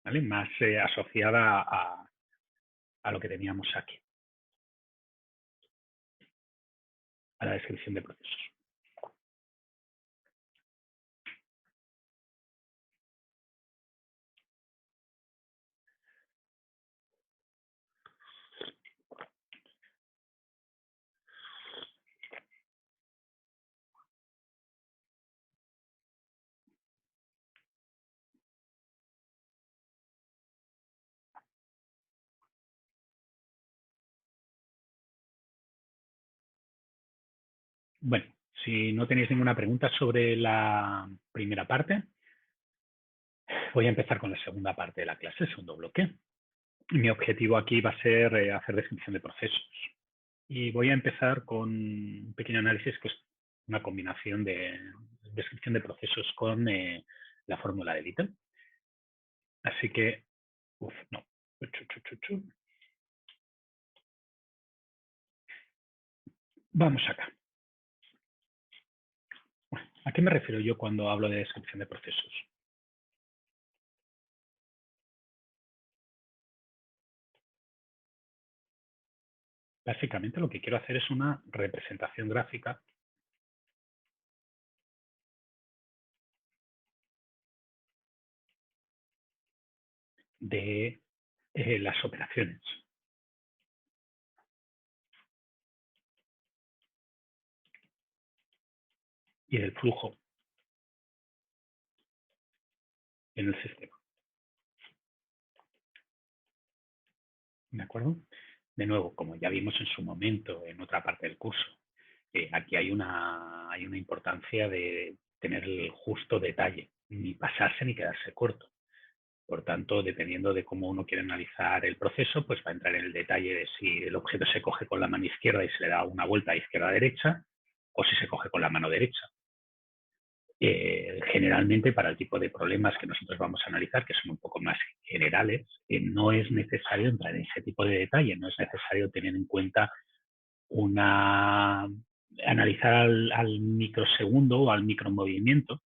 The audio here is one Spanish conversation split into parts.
¿vale? Más asociada a lo que teníamos aquí, a la descripción de procesos. Bueno, si no tenéis ninguna pregunta sobre la primera parte, voy a empezar con la segunda parte de la clase, el segundo bloque. Mi objetivo aquí va a ser hacer descripción de procesos. Y voy a empezar con un pequeño análisis que es una combinación de descripción de procesos con la fórmula de Little. Así que, no. Vamos acá. ¿A qué me refiero yo cuando hablo de descripción de procesos? Básicamente lo que quiero hacer es una representación gráfica de las operaciones. Y del flujo en el sistema. ¿De acuerdo? De nuevo, como ya vimos en su momento en otra parte del curso, aquí hay una importancia de tener el justo detalle, ni pasarse ni quedarse corto. Por tanto, dependiendo de cómo uno quiere analizar el proceso, pues va a entrar en el detalle de si el objeto se coge con la mano izquierda y se le da una vuelta a izquierda a derecha, o si se coge con la mano derecha. Generalmente, para el tipo de problemas que nosotros vamos a analizar, que son un poco más generales, no es necesario entrar en ese tipo de detalle, no es necesario tener en cuenta analizar al microsegundo o al micromovimiento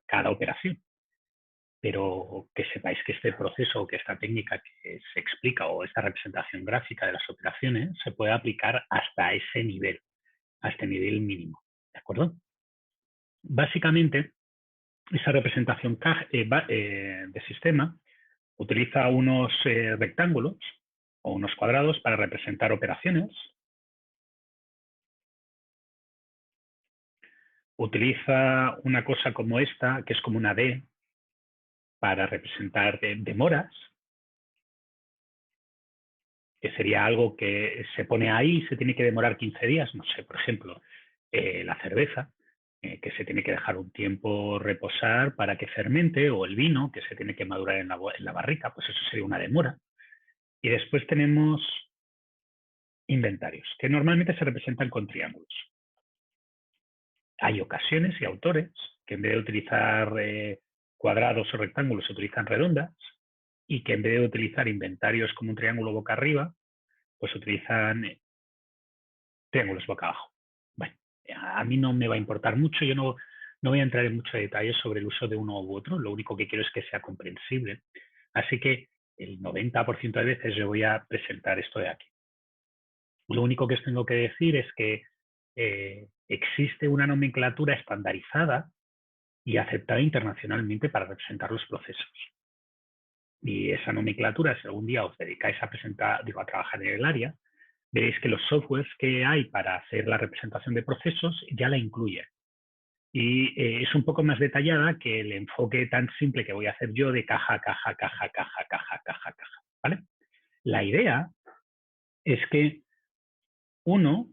cada operación. Pero que sepáis que este proceso o que esta técnica que se explica o esta representación gráfica de las operaciones se puede aplicar hasta ese nivel, a este nivel mínimo. ¿De acuerdo? Básicamente, esa representación de sistema utiliza unos rectángulos o unos cuadrados para representar operaciones. Utiliza una cosa como esta, que es como una D, para representar demoras, que sería algo que se pone ahí y se tiene que demorar 15 días, no sé, por ejemplo, la cerveza, que se tiene que dejar un tiempo reposar para que fermente, o el vino, que se tiene que madurar en la barrica, pues eso sería una demora. Y después tenemos inventarios, que normalmente se representan con triángulos. Hay ocasiones y autores que en vez de utilizar cuadrados o rectángulos se utilizan redondas, y que en vez de utilizar inventarios como un triángulo boca arriba, pues utilizan triángulos boca abajo. Bueno, a mí no me va a importar mucho, yo no voy a entrar en mucho detalle sobre el uso de uno u otro, lo único que quiero es que sea comprensible. Así que el 90% de veces yo voy a presentar esto de aquí. Lo único que os tengo que decir es que existe una nomenclatura estandarizada y aceptada internacionalmente para representar los procesos. Y esa nomenclatura, si algún día os dedicáis a trabajar en el área, veréis que los softwares que hay para hacer la representación de procesos ya la incluyen. Y es un poco más detallada que el enfoque tan simple que voy a hacer yo de caja, caja, caja, caja, caja, caja, caja. ¿Vale? La idea es que uno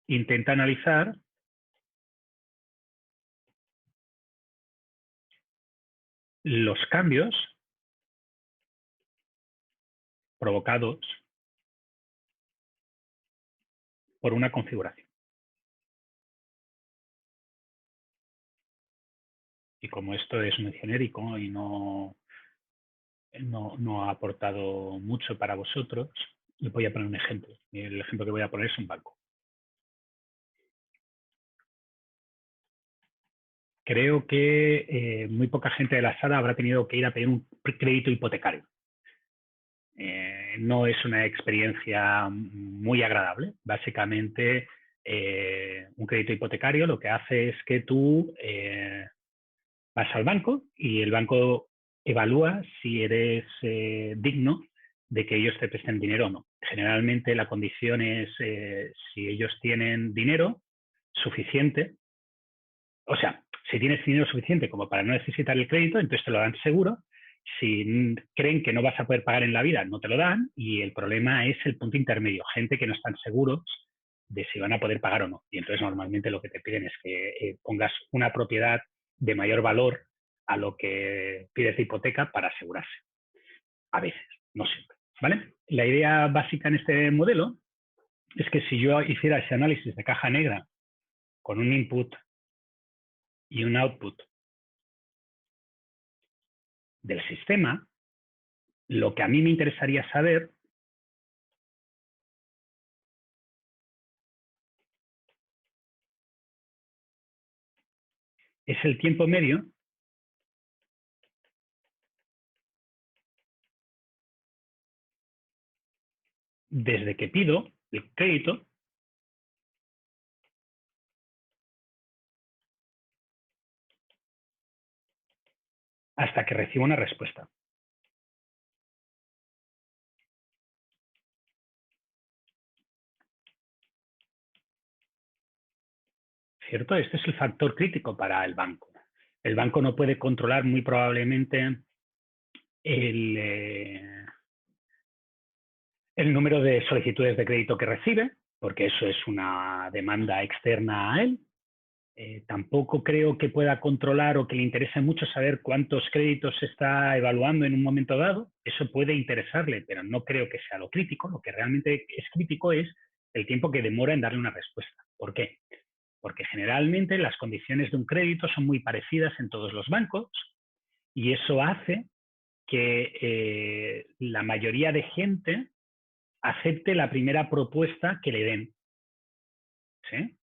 intenta analizar los cambios provocados por una configuración. Y como esto es muy genérico y no ha aportado mucho para vosotros, les voy a poner un ejemplo. El ejemplo que voy a poner es un banco. creo que muy poca gente de la sala habrá tenido que ir a pedir un crédito hipotecario. No es una experiencia muy agradable. Básicamente, un crédito hipotecario lo que hace es que tú vas al banco y el banco evalúa si eres digno de que ellos te presten dinero o no. Generalmente la condición es si ellos tienen dinero suficiente, o sea, si tienes dinero suficiente como para no necesitar el crédito, entonces te lo dan seguro. Si creen que no vas a poder pagar en la vida, no te lo dan, y el problema es el punto intermedio, gente que no están seguros de si van a poder pagar o no. Y entonces normalmente lo que te piden es que pongas una propiedad de mayor valor a lo que pides de hipoteca para asegurarse. A veces, no siempre. ¿Vale? La idea básica en este modelo es que si yo hiciera ese análisis de caja negra con un input y un output del sistema, lo que a mí me interesaría saber es el tiempo medio desde que pido el crédito hasta que recibo una respuesta. ¿Cierto? Este es el factor crítico para el banco. El banco no puede controlar muy probablemente el número de solicitudes de crédito que recibe, porque eso es una demanda externa a él. Tampoco creo que pueda controlar o que le interese mucho saber cuántos créditos se está evaluando en un momento dado. Eso puede interesarle, pero no creo que sea lo crítico. Lo que realmente es crítico es el tiempo que demora en darle una respuesta. ¿Por qué? Porque generalmente las condiciones de un crédito son muy parecidas en todos los bancos y eso hace que la mayoría de gente acepte la primera propuesta que le den. ¿Sí?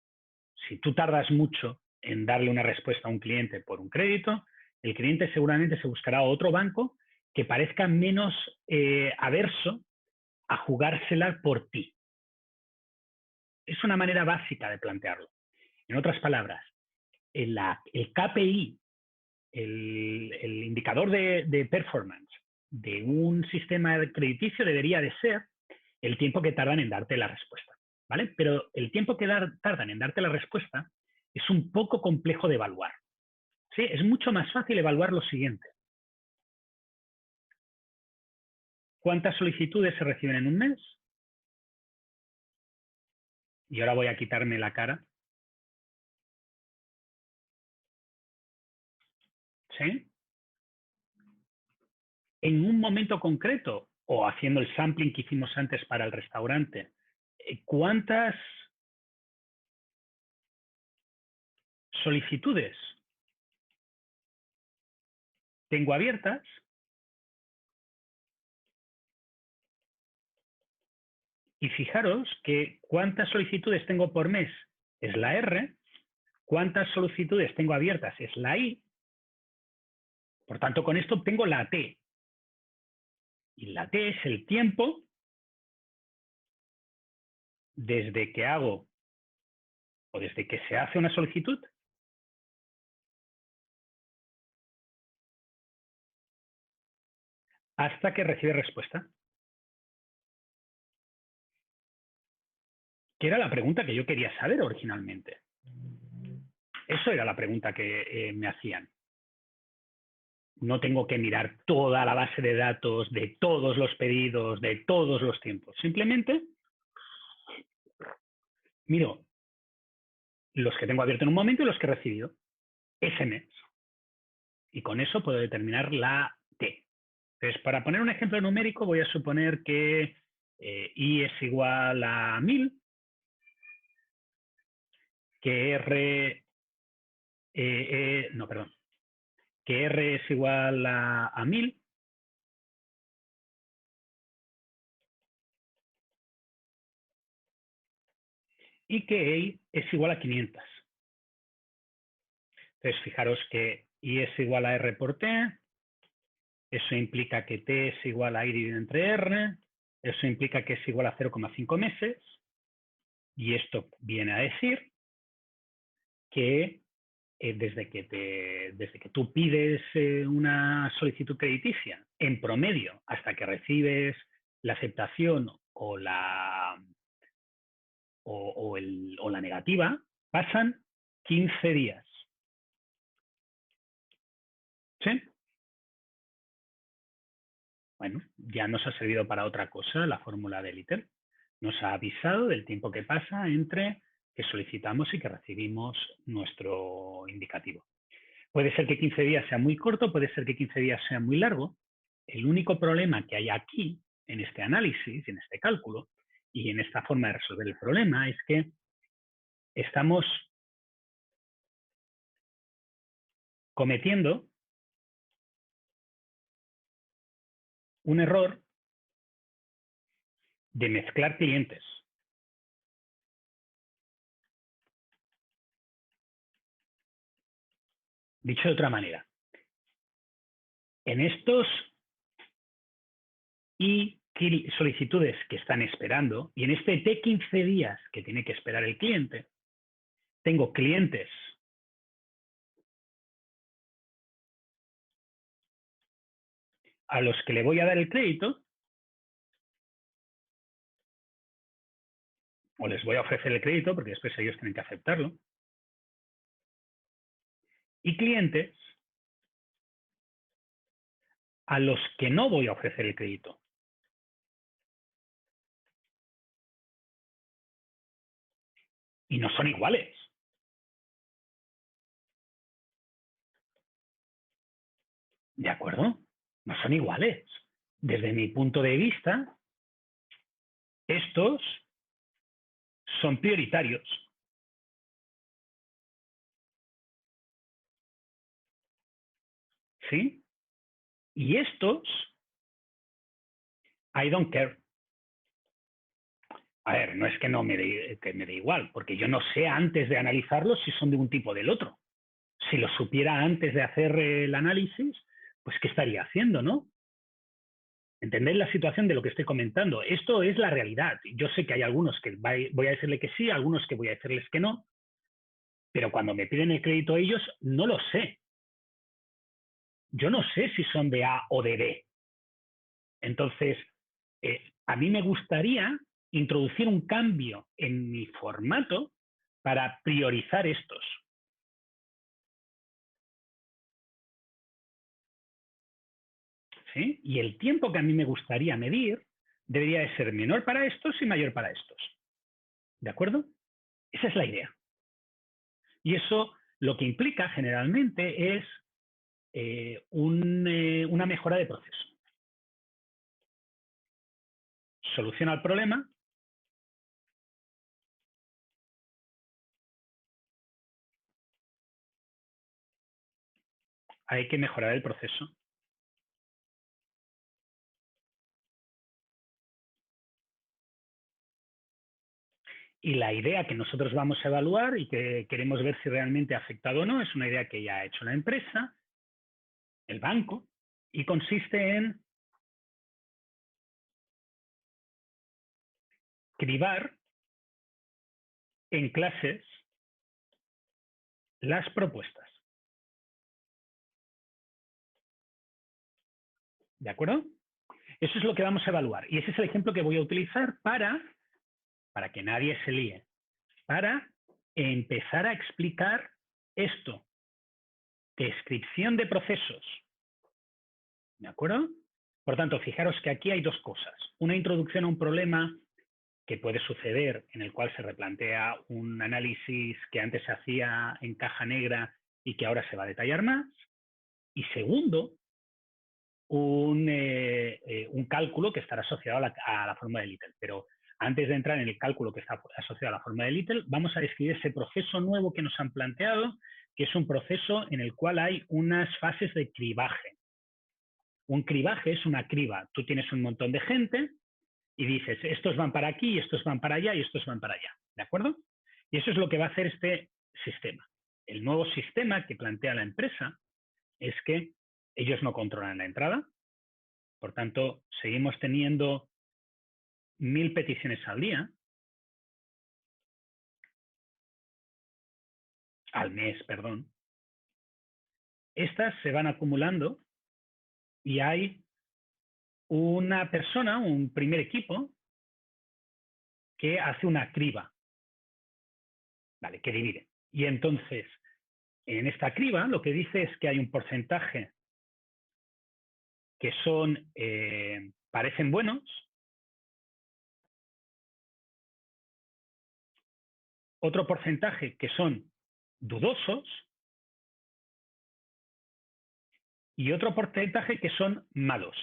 Si tú tardas mucho en darle una respuesta a un cliente por un crédito, el cliente seguramente se buscará otro banco que parezca menos averso a jugársela por ti. Es una manera básica de plantearlo. En otras palabras, el KPI, el indicador de performance de un sistema crediticio debería de ser el tiempo que tardan en darte la respuesta. ¿Vale? Pero el tiempo que tardan en darte la respuesta es un poco complejo de evaluar. ¿Sí? Es mucho más fácil evaluar lo siguiente. ¿Cuántas solicitudes se reciben en un mes? Y ahora voy a quitarme la cara. ¿Sí? En un momento concreto, o haciendo el sampling que hicimos antes para el restaurante, ¿cuántas solicitudes tengo abiertas? Y fijaros que cuántas solicitudes tengo por mes es la R, cuántas solicitudes tengo abiertas es la I, por tanto con esto obtengo la T. Y la T es el tiempo desde que hago o desde que se hace una solicitud hasta que recibe respuesta. Que era la pregunta que yo quería saber originalmente. Eso era la pregunta que me hacían. No tengo que mirar toda la base de datos de todos los pedidos, de todos los tiempos. Simplemente miro los que tengo abierto en un momento y los que he recibido ese mes. Y con eso puedo determinar la T. Entonces, para poner un ejemplo numérico, voy a suponer que I es igual a 1000, que que R es igual a 1000 y que A es igual a 500. Entonces, fijaros que I es igual a R por T, eso implica que T es igual a I dividido entre R, eso implica que es igual a 0,5 meses, y esto viene a decir que desde que tú pides una solicitud crediticia, en promedio, hasta que recibes la aceptación o la negativa, pasan 15 días. ¿Sí? Bueno, ya nos ha servido para otra cosa la fórmula de Little. Nos ha avisado del tiempo que pasa entre que solicitamos y que recibimos nuestro indicativo. Puede ser que 15 días sea muy corto, puede ser que 15 días sea muy largo. El único problema que hay aquí, en este análisis, en este cálculo, y en esta forma de resolver el problema, es que estamos cometiendo un error de mezclar clientes. Dicho de otra manera, en estos y solicitudes que están esperando, y en este T 15 días que tiene que esperar el cliente, tengo clientes a los que le voy a dar el crédito, o les voy a ofrecer el crédito, porque después ellos tienen que aceptarlo, y clientes a los que no voy a ofrecer el crédito. Y no son iguales. ¿De acuerdo? No son iguales. Desde mi punto de vista, estos son prioritarios. ¿Sí? Y estos, I don't care. A ver, no es que me dé igual, porque yo no sé antes de analizarlos si son de un tipo o del otro. Si lo supiera antes de hacer el análisis, pues ¿qué estaría haciendo, no? ¿Entendéis la situación de lo que estoy comentando? Esto es la realidad. Yo sé que hay algunos que voy a decirle que sí, algunos que voy a decirles que no, pero cuando me piden el crédito ellos, no lo sé. Yo no sé si son de A o de B. Entonces, a mí me gustaría introducir un cambio en mi formato para priorizar estos. ¿Sí? Y el tiempo que a mí me gustaría medir debería de ser menor para estos y mayor para estos. ¿De acuerdo? Esa es la idea. Y eso lo que implica generalmente es una mejora de proceso. Soluciona el problema, hay que mejorar el proceso. Y la idea que nosotros vamos a evaluar y que queremos ver si realmente ha afectado o no es una idea que ya ha hecho la empresa, el banco, y consiste en cribar en clases las propuestas. ¿De acuerdo? Eso es lo que vamos a evaluar. Y ese es el ejemplo que voy a utilizar para que nadie se líe, para empezar a explicar esto. Descripción de procesos. ¿De acuerdo? Por tanto, fijaros que aquí hay dos cosas. Una introducción a un problema que puede suceder en el cual se replantea un análisis que antes se hacía en caja negra y que ahora se va a detallar más. Y segundo, un cálculo que estará asociado a la fórmula de Little. Pero antes de entrar en el cálculo que está asociado a la fórmula de Little, vamos a describir ese proceso nuevo que nos han planteado, que es un proceso en el cual hay unas fases de cribaje. Un cribaje es una criba. Tú tienes un montón de gente y dices, estos van para aquí, estos van para allá y estos van para allá. ¿De acuerdo? Y eso es lo que va a hacer este sistema. el nuevo sistema que plantea la empresa es que ellos no controlan la entrada, por tanto, seguimos teniendo 1000 peticiones al día, al mes, perdón. Estas se van acumulando y hay una persona, un primer equipo, que hace una criba, ¿vale? Que divide. Y entonces, en esta criba, lo que dice es que hay un porcentaje que son, parecen buenos, otro porcentaje que son dudosos y otro porcentaje que son malos.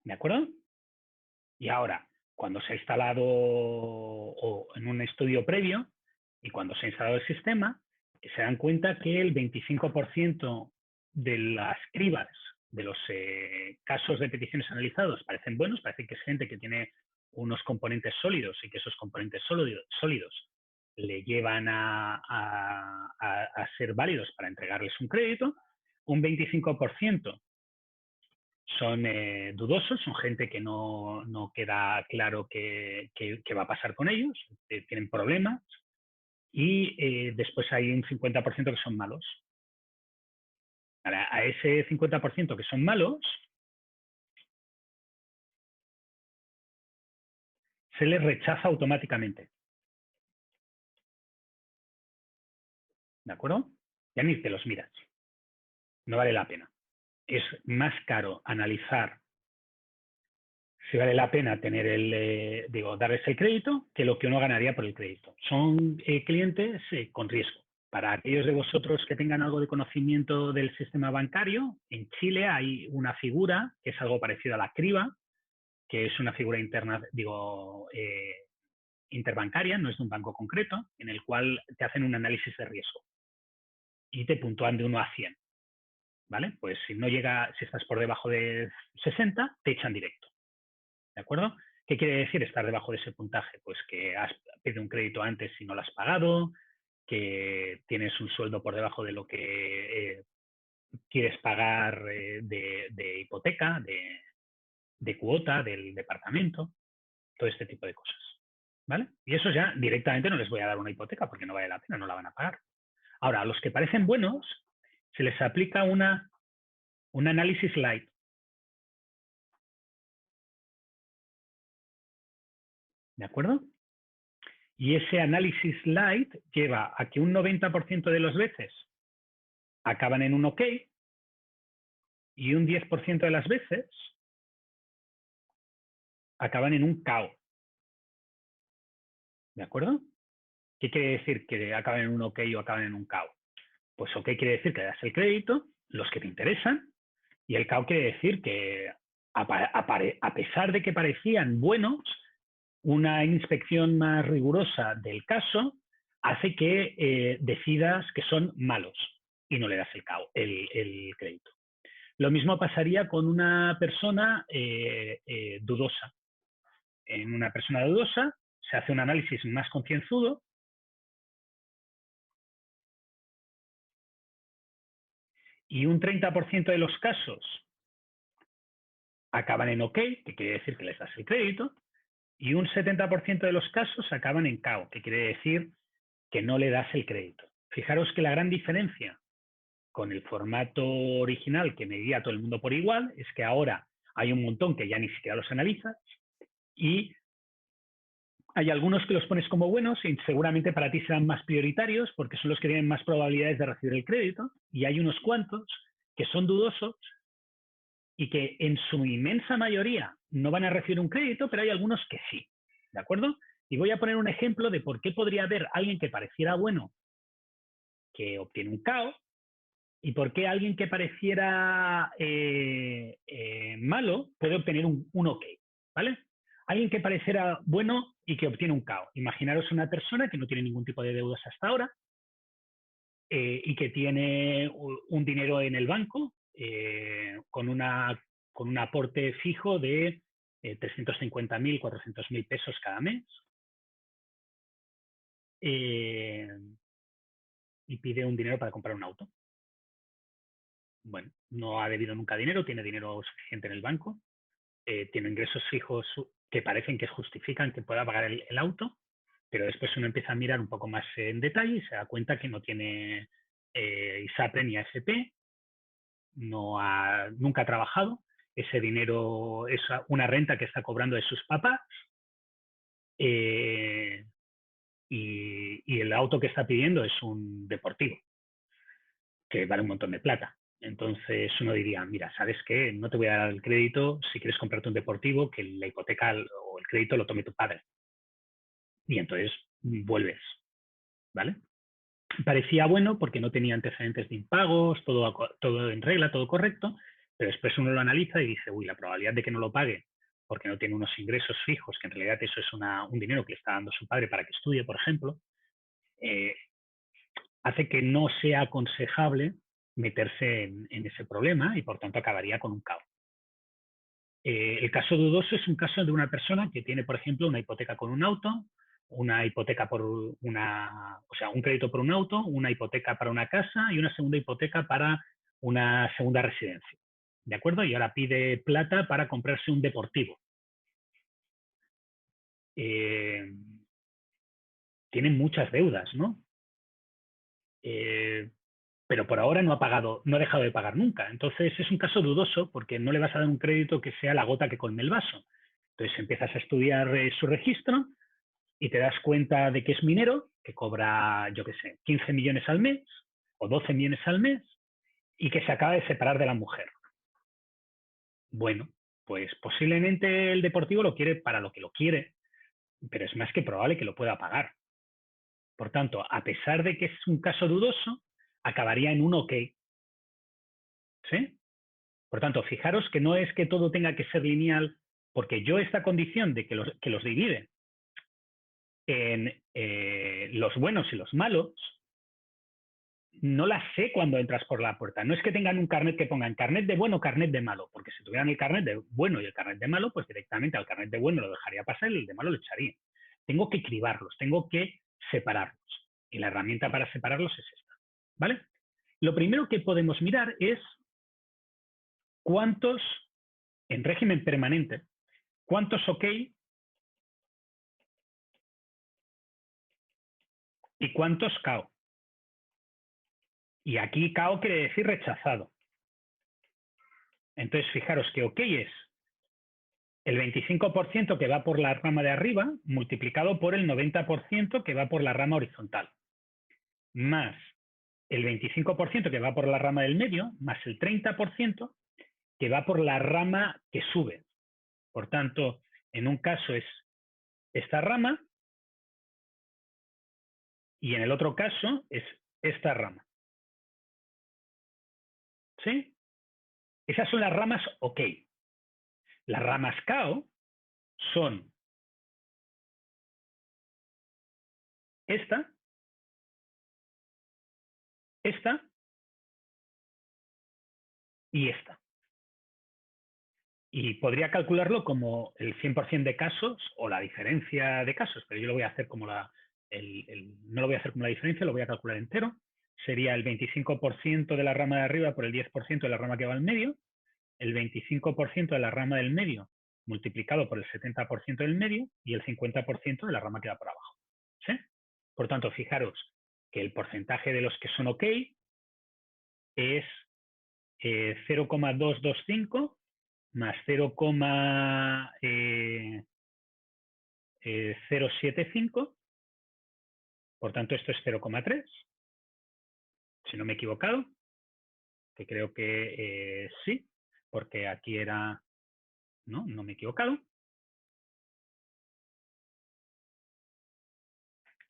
¿De acuerdo? Y ahora, cuando se ha instalado o en un estudio previo y cuando se ha instalado el sistema, se dan cuenta que el 25% de las cribas de los casos de peticiones analizados parecen buenos, parece que es gente que tiene unos componentes sólidos y que esos componentes sólidos le llevan a ser válidos para entregarles un crédito. Un 25% son dudosos, son gente que no queda claro qué va a pasar con ellos, tienen problemas, y después hay un 50% que son malos. A ese 50% que son malos, se les rechaza automáticamente. ¿De acuerdo? Ya ni te los miras. No vale la pena. Es más caro analizar si vale la pena tener darles el crédito que lo que uno ganaría por el crédito. Son clientes con riesgo. Para aquellos de vosotros que tengan algo de conocimiento del sistema bancario, en Chile hay una figura que es algo parecido a la criba, que es una figura interna, interbancaria, no es de un banco concreto, en el cual te hacen un análisis de riesgo y te puntúan de 1 a 100. ¿Vale? Pues si estás por debajo de 60, te echan directo. ¿De acuerdo? ¿Qué quiere decir estar debajo de ese puntaje? Pues que has pedido un crédito antes y no lo has pagado, que tienes un sueldo por debajo de lo que quieres pagar de hipoteca, de cuota del departamento, todo este tipo de cosas. ¿Vale? Y eso ya directamente no les voy a dar una hipoteca porque no vale la pena, no la van a pagar. Ahora, a los que parecen buenos se les aplica un análisis light. ¿De acuerdo? Y ese análisis light lleva a que un 90% de las veces acaban en un OK y un 10% de las veces acaban en un KO. ¿De acuerdo? ¿Qué quiere decir que acaban en un OK o acaban en un KO? Pues OK quiere decir que le das el crédito, los que te interesan, y el KO quiere decir que a pesar de que parecían buenos, una inspección más rigurosa del caso hace que decidas que son malos y no le das el crédito. Lo mismo pasaría con una persona dudosa. En una persona dudosa se hace un análisis más concienzudo y un 30% de los casos acaban en OK, que quiere decir que les das el crédito, y un 70% de los casos acaban en KO, que quiere decir que no le das el crédito. Fijaros que la gran diferencia con el formato original que medía a todo el mundo por igual es que ahora hay un montón que ya ni siquiera los analizas y hay algunos que los pones como buenos y seguramente para ti serán más prioritarios porque son los que tienen más probabilidades de recibir el crédito, y hay unos cuantos que son dudosos y que en su inmensa mayoría no van a recibir un crédito, pero hay algunos que sí. ¿De acuerdo? Y voy a poner un ejemplo de por qué podría haber alguien que pareciera bueno que obtiene un KO y por qué alguien que pareciera malo puede obtener un OK. ¿Vale? Alguien que pareciera bueno y que obtiene un KO. Imaginaros una persona que no tiene ningún tipo de deudas hasta ahora y que tiene un dinero en el banco con un aporte fijo de 350.000, 400.000 pesos cada mes. y pide un dinero para comprar un auto. Bueno, no ha debido nunca dinero, tiene dinero suficiente en el banco, tiene ingresos fijos que parecen que justifican que pueda pagar el auto, pero después uno empieza a mirar un poco más en detalle y se da cuenta que no tiene ISAPRE ni AFP, nunca ha trabajado, ese dinero es una renta que está cobrando de sus papás, y el auto que está pidiendo es un deportivo, que vale un montón de plata. Entonces uno diría, mira, ¿sabes qué? No te voy a dar el crédito si quieres comprarte un deportivo, que la hipoteca o el crédito lo tome tu padre. Y entonces vuelves, ¿vale? Parecía bueno porque no tenía antecedentes de impagos, todo en regla, todo correcto, pero después uno lo analiza y dice, uy, la probabilidad de que no lo pague porque no tiene unos ingresos fijos, que en realidad eso es un dinero que le está dando su padre para que estudie, por ejemplo, hace que no sea aconsejable meterse en ese problema y por tanto acabaría con un caos. El caso dudoso es un caso de una persona que tiene, por ejemplo, una hipoteca con un auto, una hipoteca por un crédito por un auto, una hipoteca para una casa y una segunda hipoteca para una segunda residencia. ¿De acuerdo? Y ahora pide plata para comprarse un deportivo. Tienen muchas deudas, ¿no? Pero por ahora no ha dejado de pagar nunca. Entonces es un caso dudoso porque no le vas a dar un crédito que sea la gota que colme el vaso. Entonces empiezas a estudiar su registro y te das cuenta de que es minero, que cobra, yo qué sé, 15 millones al mes o 12 millones al mes y que se acaba de separar de la mujer. Bueno, pues posiblemente el deportivo lo quiere para lo que lo quiere, pero es más que probable que lo pueda pagar. Por tanto, a pesar de que es un caso dudoso, acabaría en un ok. ¿Sí? Por tanto, fijaros que no es que todo tenga que ser lineal, porque yo esta condición de que los divide en los buenos y los malos, no la sé cuando entras por la puerta. No es que tengan un carnet que pongan carnet de bueno, carnet de malo, porque si tuvieran el carnet de bueno y el carnet de malo, pues directamente al carnet de bueno lo dejaría pasar y el de malo lo echaría. Tengo que cribarlos, tengo que separarlos. Y la herramienta para separarlos es esta. ¿Vale? Lo primero que podemos mirar es cuántos, en régimen permanente, cuántos ok y cuántos KO. Y aquí KO quiere decir rechazado. Entonces, fijaros que OK es el 25% que va por la rama de arriba multiplicado por el 90% que va por la rama horizontal, más el 25% que va por la rama del medio, más el 30% que va por la rama que sube. Por tanto, en un caso es esta rama y en el otro caso es esta rama. ¿Sí? Esas son las ramas OK. Las ramas KO son esta, esta y esta. Y podría calcularlo como el 100% de casos o la diferencia de casos, pero yo lo voy a hacer como no lo voy a hacer como la diferencia, lo voy a calcular entero. Sería el 25% de la rama de arriba por el 10% de la rama que va al medio, el 25% de la rama del medio multiplicado por el 70% del medio y el 50% de la rama que va por abajo. ¿Sí? Por tanto, fijaros que el porcentaje de los que son OK es 0,225 más 0,075, por tanto esto es 0,3, si no me he equivocado, que creo que sí, porque aquí era, no me he equivocado.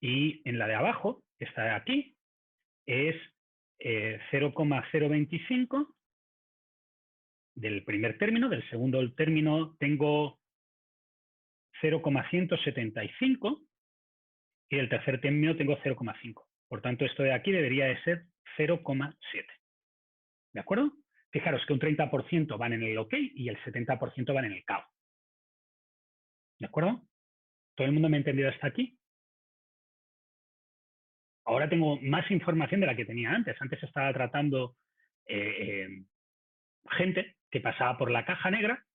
Y en la de abajo, que está aquí, es 0,025 del primer término, del segundo término tengo 0,175 y del tercer término tengo 0,5. Por tanto, esto de aquí debería de ser 0,7. ¿De acuerdo? Fijaros que un 30% van en el OK y el 70% van en el KO. ¿De acuerdo? ¿Todo el mundo me ha entendido hasta aquí? Ahora tengo más información de la que tenía antes. Antes estaba tratando gente que pasaba por la caja negra,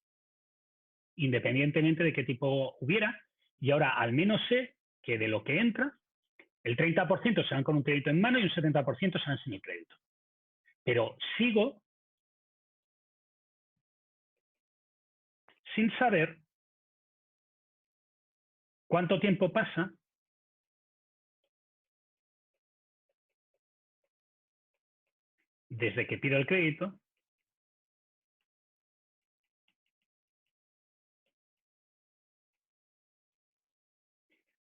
independientemente de qué tipo hubiera, y ahora al menos sé que de lo que entra, el 30% se van con un crédito en mano y un 70% se van sin el crédito. Pero sigo sin saber cuánto tiempo pasa desde que pido el crédito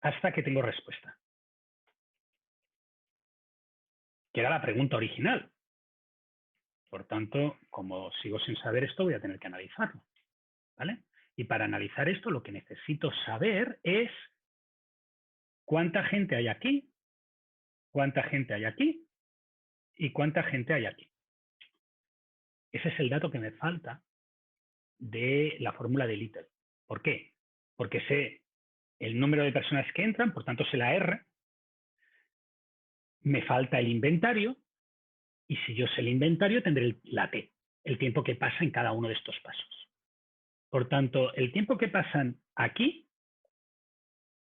hasta que tengo respuesta. Que era la pregunta original. Por tanto, como sigo sin saber esto, voy a tener que analizarlo. ¿Vale? Y para analizar esto, lo que necesito saber es cuánta gente hay aquí, cuánta gente hay aquí y cuánta gente hay aquí. Ese es el dato que me falta de la fórmula de Little. ¿Por qué? Porque sé el número de personas que entran, por tanto sé la R, me falta el inventario, y si yo sé el inventario tendré la T, el tiempo que pasa en cada uno de estos pasos. Por tanto, el tiempo que pasan aquí,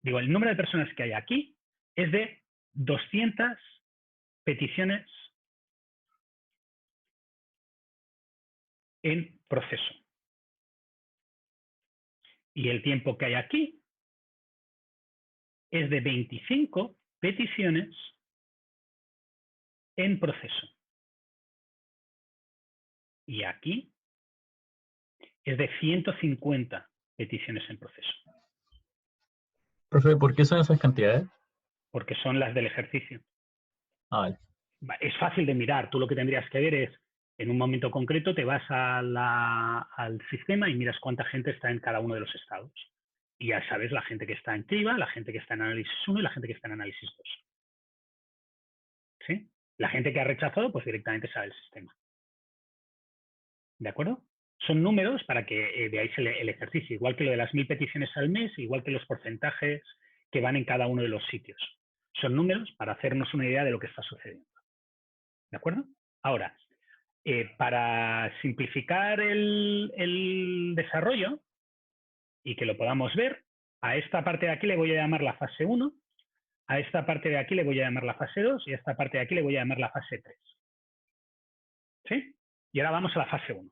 digo, el número de personas que hay aquí es de 200 peticiones en proceso. Y el tiempo que hay aquí es de 25 peticiones en proceso. Y aquí es de 150 peticiones en proceso. Profe, ¿por qué son esas cantidades? Porque son las del ejercicio. Ah, vale. Es fácil de mirar. Tú lo que tendrías que ver es, en un momento concreto, te vas al sistema y miras cuánta gente está en cada uno de los estados. Y ya sabes la gente que está en criba, la gente que está en análisis 1 y la gente que está en análisis 2. ¿Sí? La gente que ha rechazado, pues directamente sabe el sistema. ¿De acuerdo? Son números para que veáis el ejercicio, igual que lo de las 1000 peticiones al mes, igual que los porcentajes que van en cada uno de los sitios. Son números para hacernos una idea de lo que está sucediendo. ¿De acuerdo? Ahora, para simplificar el desarrollo y que lo podamos ver, a esta parte de aquí le voy a llamar la fase 1, a esta parte de aquí le voy a llamar la fase 2 y a esta parte de aquí le voy a llamar la fase 3. ¿Sí? Y ahora vamos a la fase 1.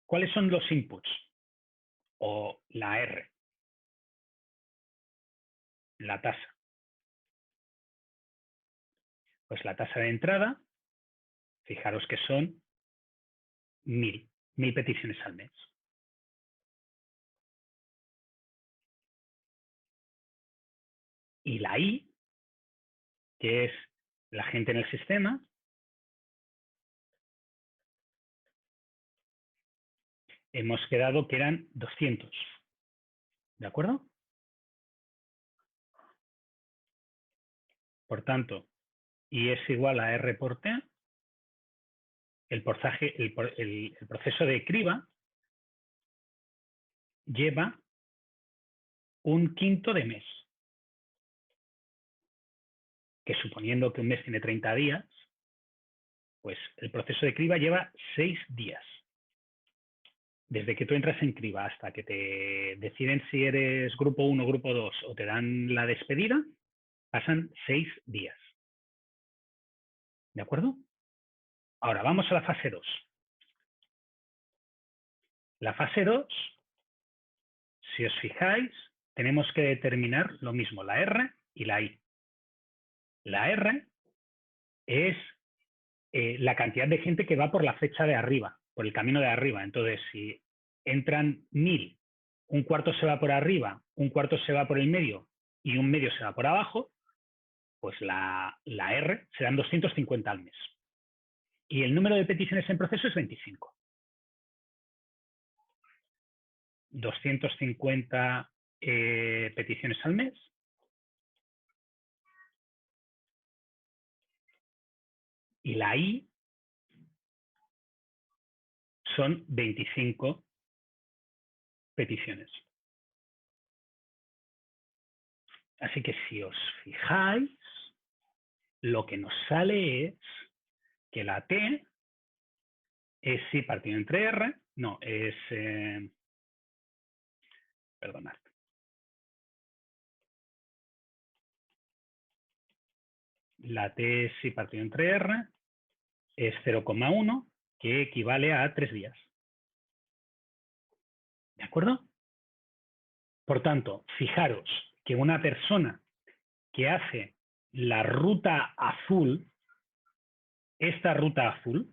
¿Cuáles son los inputs? O la R, la tasa. Pues la tasa de entrada, fijaros que son 1000 peticiones al mes. Y la I, que es la gente en el sistema, hemos quedado que eran 200. ¿De acuerdo? Por tanto, I es igual a R por T, el proceso de criba lleva un quinto de mes, que suponiendo que un mes tiene 30 días, pues el proceso de criba lleva 6 días. Desde que tú entras en criba hasta que te deciden si eres grupo 1, grupo 2 o te dan la despedida, pasan 6 días. ¿De acuerdo? Ahora vamos a la fase 2. La fase 2, si os fijáis, tenemos que determinar lo mismo, la R y la I. La R es la cantidad de gente que va por la flecha de arriba, por el camino de arriba. Entonces, si entran 1000, un cuarto se va por arriba, un cuarto se va por el medio y un medio se va por abajo, pues la R serán 250 al mes. Y el número de peticiones en proceso es 25. 250 peticiones al mes. Y la I son 25 peticiones. Así que si os fijáis, lo que nos sale es que la T es si partido entre R, no, es, perdonad. La T es si partido entre R, es 0,1, que equivale a 3 días. ¿De acuerdo? Por tanto, fijaros que una persona que hace la ruta azul, esta ruta azul,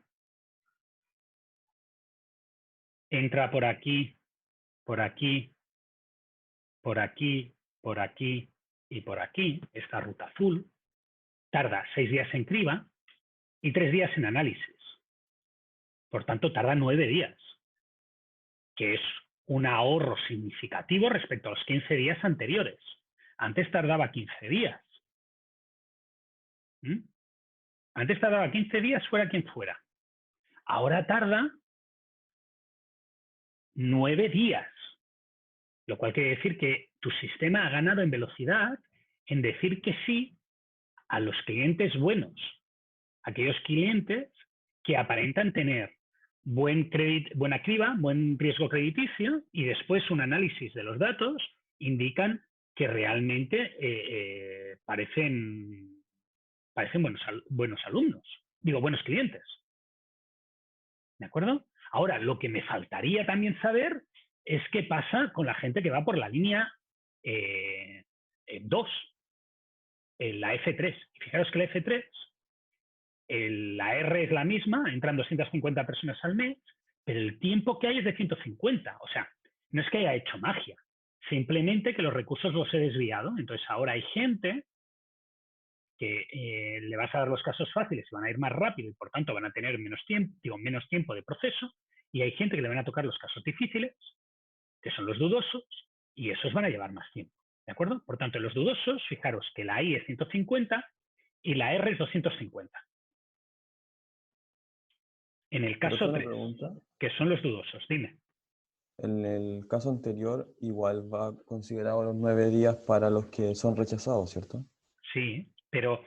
entra por aquí, por aquí, por aquí, por aquí y por aquí, esta ruta azul, tarda 6 días en criba y 3 días en análisis. Por tanto, tarda 9 días, que es un ahorro significativo respecto a los 15 días anteriores. Antes tardaba 15 días. Antes tardaba 15 días fuera quien fuera. Ahora tarda 9 días, lo cual quiere decir que tu sistema ha ganado en velocidad en decir que sí a los clientes buenos, aquellos clientes que aparentan tener buena criba, buen riesgo crediticio, y después un análisis de los datos indican que realmente parecen buenos alumnos, digo, buenos clientes. ¿De acuerdo? Ahora, lo que me faltaría también saber es qué pasa con la gente que va por la línea 2, la F3. Y fijaros que la F3, la R es la misma, entran 250 personas al mes, pero el tiempo que hay es de 150. O sea, no es que haya hecho magia, simplemente que los recursos los he desviado. Entonces ahora hay gente que le vas a dar los casos fáciles y van a ir más rápido y por tanto van a tener menos tiempo de proceso, y hay gente que le van a tocar los casos difíciles, que son los dudosos, y esos van a llevar más tiempo. ¿De acuerdo? Por tanto, en los dudosos, fijaros que la I es 150 y la R es 250. En el caso 3, que son los dudosos, dime. En el caso anterior, igual va considerado los 9 días para los que son rechazados, ¿cierto? Sí, pero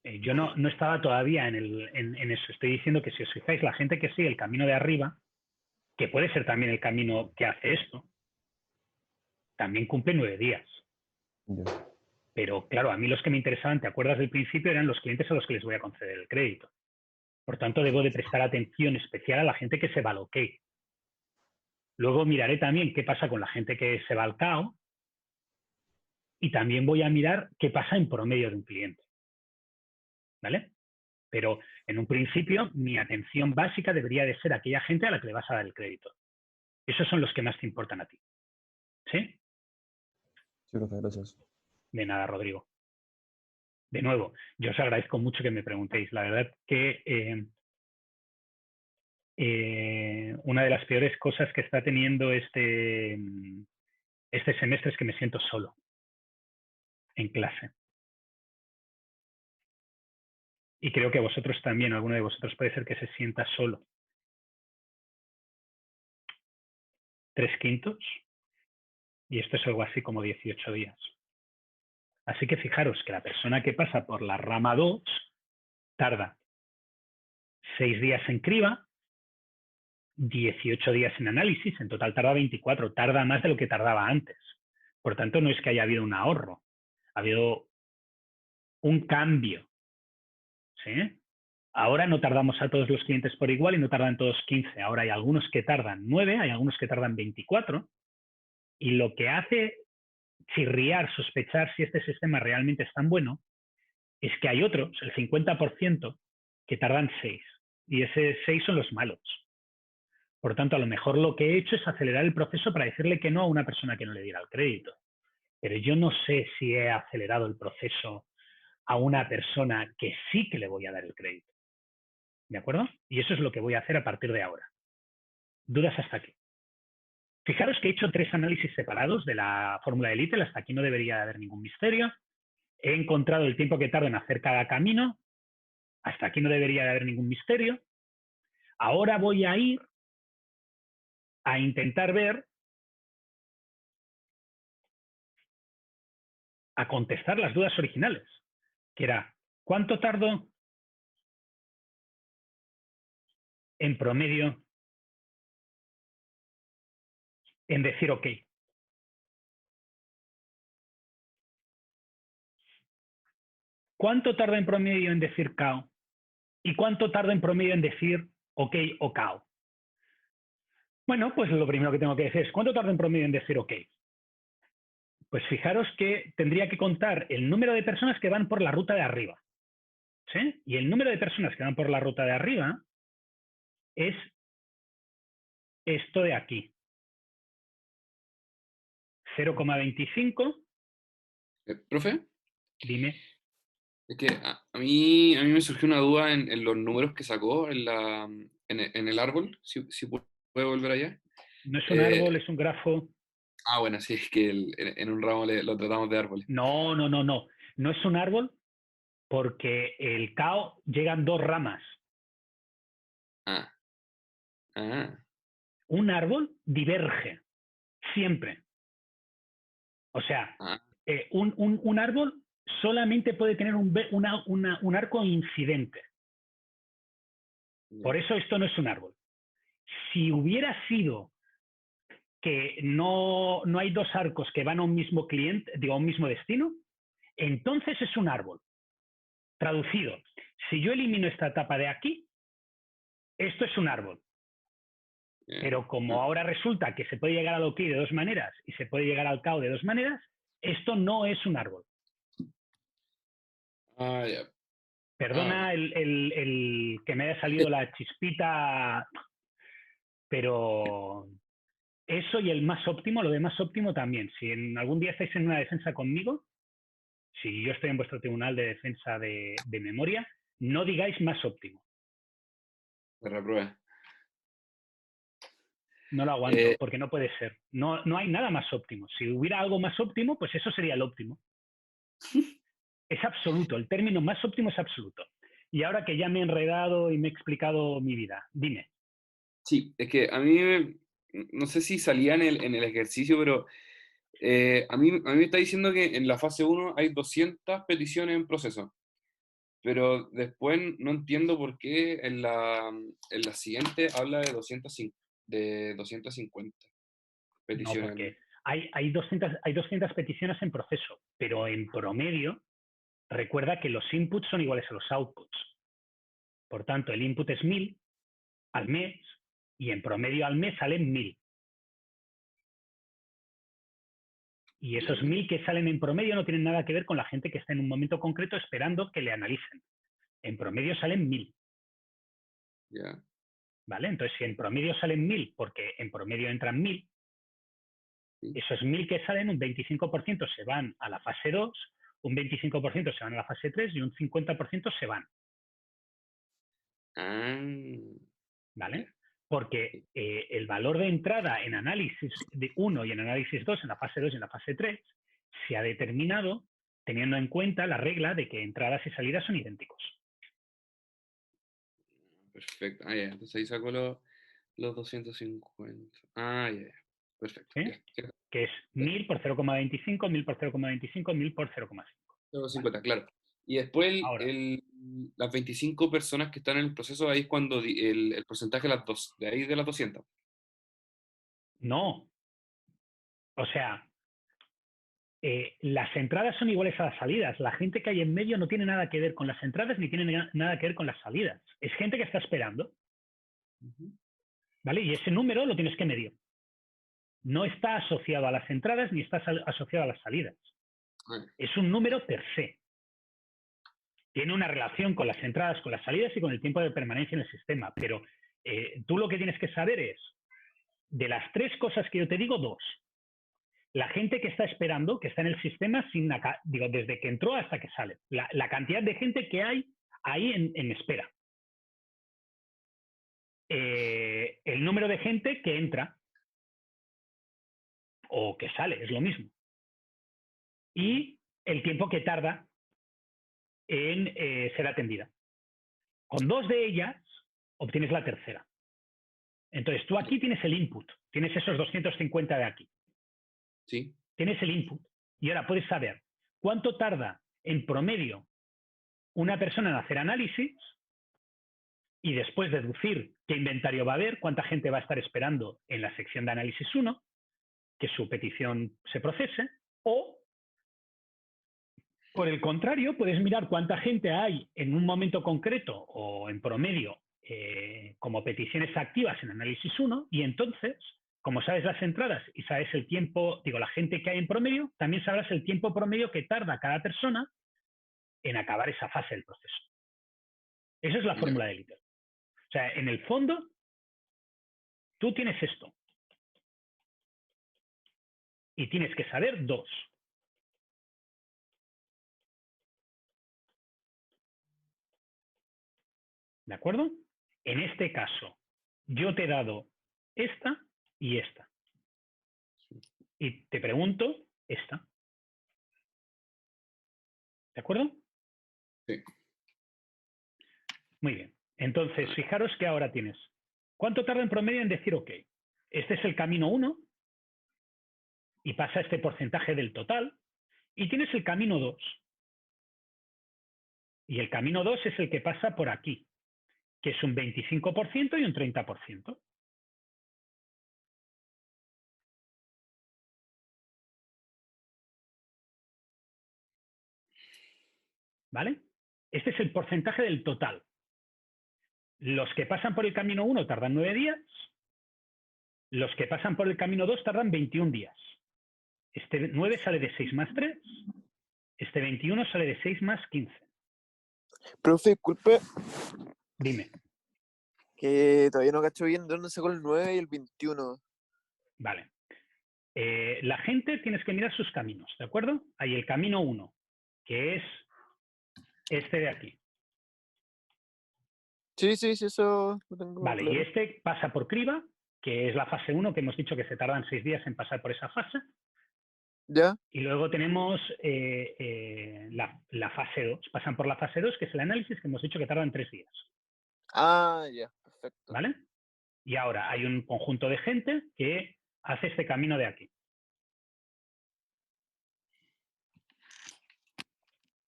yo no estaba todavía en eso. Estoy diciendo que si os fijáis, la gente que sigue el camino de arriba, que puede ser también el camino que hace esto, también cumple 9 días. Ya. Pero claro, a mí los que me interesaban, ¿te acuerdas del principio? Eran los clientes a los que les voy a conceder el crédito. Por tanto, debo de prestar atención especial a la gente que se va al OK. Luego miraré también qué pasa con la gente que se va al CAO, y también voy a mirar qué pasa en promedio de un cliente. ¿Vale? Pero en un principio, mi atención básica debería de ser aquella gente a la que le vas a dar el crédito. Esos son los que más te importan a ti. ¿Sí? Sí, profe, gracias. De nada, Rodrigo. De nuevo, yo os agradezco mucho que me preguntéis. La verdad que una de las peores cosas que está teniendo este semestre es que me siento solo en clase. Y creo que vosotros también, alguno de vosotros puede ser que se sienta solo. 3/5, y esto es algo así como 18 días. Así que fijaros que la persona que pasa por la rama 2 tarda 6 días en criba, 18 días en análisis, en total tarda 24, tarda más de lo que tardaba antes. Por tanto, no es que haya habido un ahorro, ha habido un cambio. ¿Sí? Ahora no tardamos a todos los clientes por igual y no tardan todos 15. Ahora hay algunos que tardan 9, hay algunos que tardan 24, y lo que hace chirriar, sospechar si este sistema realmente es tan bueno, es que hay otros, el 50%, que tardan 6, y ese 6 son los malos. Por tanto, a lo mejor lo que he hecho es acelerar el proceso para decirle que no a una persona que no le diera el crédito. Pero yo no sé si he acelerado el proceso a una persona que sí que le voy a dar el crédito. ¿De acuerdo? Y eso es lo que voy a hacer a partir de ahora. ¿Dudas hasta aquí? Fijaros que he hecho 3 análisis separados de la fórmula de Little, hasta aquí no debería haber ningún misterio. He encontrado el tiempo que tardo en hacer cada camino, hasta aquí no debería de haber ningún misterio. Ahora voy a ir a intentar ver a contestar las dudas originales, que era, ¿cuánto tardo en promedio en decir OK? ¿Cuánto tarda en promedio en decir cao? ¿Y cuánto tarda en promedio en decir OK o cao? Bueno, pues lo primero que tengo que decir es, ¿cuánto tarda en promedio en decir OK? Pues fijaros que tendría que contar el número de personas que van por la ruta de arriba. ¿Sí? Y el número de personas que van por la ruta de arriba es esto de aquí. 0,25. Profe, Dime. es que a mí me surgió una duda en los números que sacó en el árbol, si puede volver allá. No es un árbol, es un grafo. Bueno, sí, es que en un ramo lo tratamos de árboles. No. No es un árbol porque el cao llegan dos ramas. Ah, ah, Un árbol diverge siempre. O sea, ah, un árbol solamente puede tener un arco incidente. ya. Por eso esto no es un árbol. Si hubiera sido que no hay dos arcos que van a un mismo cliente, digo, a un mismo destino, entonces es un árbol. Traducido, si yo elimino esta etapa de aquí, esto es un árbol. Pero como ahora resulta que se puede llegar al OK de dos maneras y se puede llegar al cao de dos maneras, esto no es un árbol. Ya. Perdona el que me haya salido la chispita, pero eso y el más óptimo, lo de más óptimo también. Si en algún día estáis en una defensa conmigo, si yo estoy en vuestro tribunal de defensa de memoria, no digáis más óptimo. Se reprueba. No lo aguanto, porque no puede ser. No hay nada más óptimo. Si hubiera algo más óptimo, pues eso sería el óptimo. Es absoluto, el término más óptimo es absoluto. Y ahora que ya me he enredado y me he explicado mi vida, dime. Sí, es que a mí, no sé si salía en el ejercicio, pero a mí me está diciendo que en la fase 1 hay 200 peticiones en proceso, pero después no entiendo por qué en la siguiente habla de 250 No, peticiones. porque hay 200 peticiones en proceso, pero en promedio, recuerda que los inputs son iguales a los outputs. Por tanto, el input es 1000 al mes y en promedio al mes salen 1000. Y esos 1000 que salen en promedio no tienen nada que ver con la gente que está en un momento concreto esperando que le analicen. En promedio salen 1000. Ya. ¿Vale? Entonces, si en promedio salen 1000, porque en promedio entran 1000, Sí. esos 1000 que salen, un 25% se van a la fase 2, un 25% se van a la fase 3 y un 50% se van. ¿Vale? Porque el valor de entrada en análisis 1 y en análisis 2, en la fase 2 y en la fase 3, se ha determinado teniendo en cuenta la regla de que entradas y salidas son idénticos. Perfecto. Ya. Entonces ahí saco los 250. Ya. Perfecto. ¿Sí? Ya. Que es 1000 por 0,25, 1000 por 0,25, 1000 por 0,5. 250, claro. Y después Ahora, las 25 personas que están en el proceso, ahí es cuando el porcentaje de ahí de las 200. no. O sea, las entradas son iguales a las salidas. La gente que hay en medio no tiene nada que ver con las entradas ni tiene nada que ver con las salidas. Es gente que está esperando, ¿vale? Y ese número lo tienes que medir. No está asociado a las entradas ni está asociado a las salidas. Es un número per se. Tiene una relación con las entradas, con las salidas y con el tiempo de permanencia en el sistema. Pero tú lo que tienes que saber es, de las tres cosas que yo te digo, dos. La gente que está esperando, que está en el sistema, desde que entró hasta que sale. La cantidad de gente que hay ahí en espera. El número de gente que entra o que sale, es lo mismo. Y el tiempo que tarda en ser atendida. Con dos de ellas obtienes la tercera. Entonces tú aquí tienes el input, tienes esos 250 de aquí. Sí. Tienes el input. Y ahora puedes saber cuánto tarda en promedio una persona en hacer análisis y después deducir qué inventario va a haber, cuánta gente va a estar esperando en la sección de análisis 1, que su petición se procese, o, por el contrario, puedes mirar cuánta gente hay en un momento concreto o en promedio como peticiones activas en análisis 1 y entonces, como sabes las entradas y sabes el tiempo, digo, la gente que hay en promedio, también sabrás el tiempo promedio que tarda cada persona en acabar esa fase del proceso. Esa es la fórmula del ITER. O sea, en el fondo, tú tienes esto. Y tienes que saber dos. ¿De acuerdo? En este caso, yo te he dado esta y esta. Y te pregunto esta. ¿De acuerdo? Sí. Muy bien. Entonces, fijaros que ahora tienes. ¿Cuánto tarda en promedio en decir OK? Este es el camino 1 y pasa este porcentaje del total. Y tienes el camino 2. Y el camino 2 es el que pasa por aquí, que es un 25% y un 30%. ¿Vale? Este es el porcentaje del total. Los que pasan por el camino 1 tardan 9 días. Los que pasan por el camino 2 tardan 21 días. Este 9 sale de 6 más 3. Este 21 sale de 6 más 15. Profe, disculpe, Dime. que todavía no cacho bien de dónde sacó el 9 y el 21. Vale. La gente tienes que mirar sus caminos, ¿de acuerdo? Hay el camino 1, que es este de aquí. Sí, eso lo tengo Vale, claro. y este pasa por criba, que es la fase 1, que hemos dicho que se tardan 6 días en pasar por esa fase. ¿Ya? Y luego tenemos la fase 2. Pasan por la fase 2, que es el análisis, que hemos dicho que tardan 3 días. Ah, ya, perfecto. ¿Vale? Y ahora hay un conjunto de gente que hace este camino de aquí.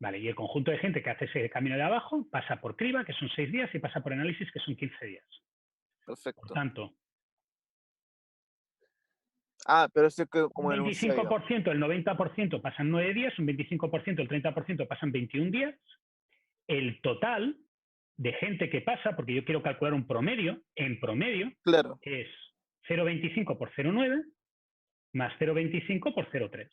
Vale, y el conjunto de gente que hace ese camino de abajo pasa por criba, que son 6 días, y pasa por análisis, que son 15 días. Por Perfecto. tanto, Ah, pero eso es un como el enunciado. 25%, el 90% pasan 9 días, un 25%, el 30% pasan 21 días. El total de gente que pasa, porque yo quiero calcular un promedio, en promedio, Claro. es 0,25 por 0,9 más 0,25 por 0,3.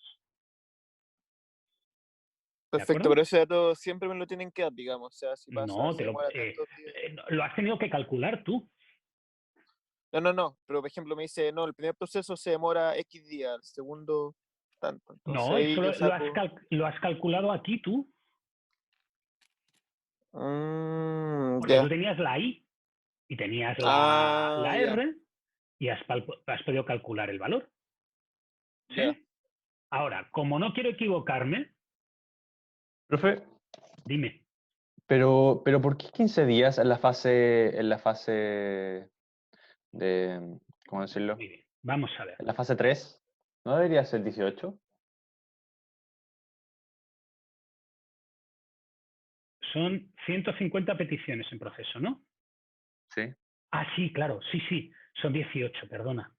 Perfecto, pero ese dato siempre me lo tienen que dar, digamos. O sea, si pasa, No, se demora tantos días. lo has tenido que calcular tú. No. Pero por ejemplo me dice, no, el primer proceso se demora X días, el segundo tanto. Entonces No, ahí eso yo saco. lo has calculado aquí tú. Porque Ya. tú tenías la I y tenías Ah, la ya. R y has podido calcular el valor. ¿Sí? Ya. Ahora, como no quiero equivocarme, Profe, dime. pero ¿por qué 15 días en la fase de, ¿cómo decirlo? Muy bien, vamos a ver. En la fase 3, ¿no debería ser 18? Son 150 peticiones en proceso, ¿no? Sí. Ah, sí, claro, sí. Son 18, perdona.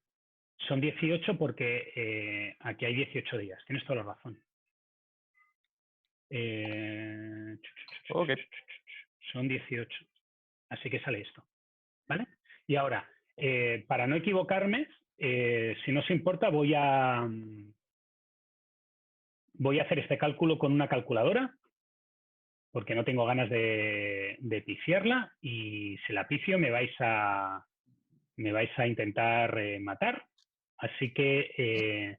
Son 18 porque aquí hay 18 días. Tienes toda la razón. Ok. Son 18. Así que sale esto. ¿Vale? Y ahora, para no equivocarme, si no os importa, voy a hacer este cálculo con una calculadora, porque no tengo ganas de pifiarla, y si la pifio me vais a intentar matar. Así que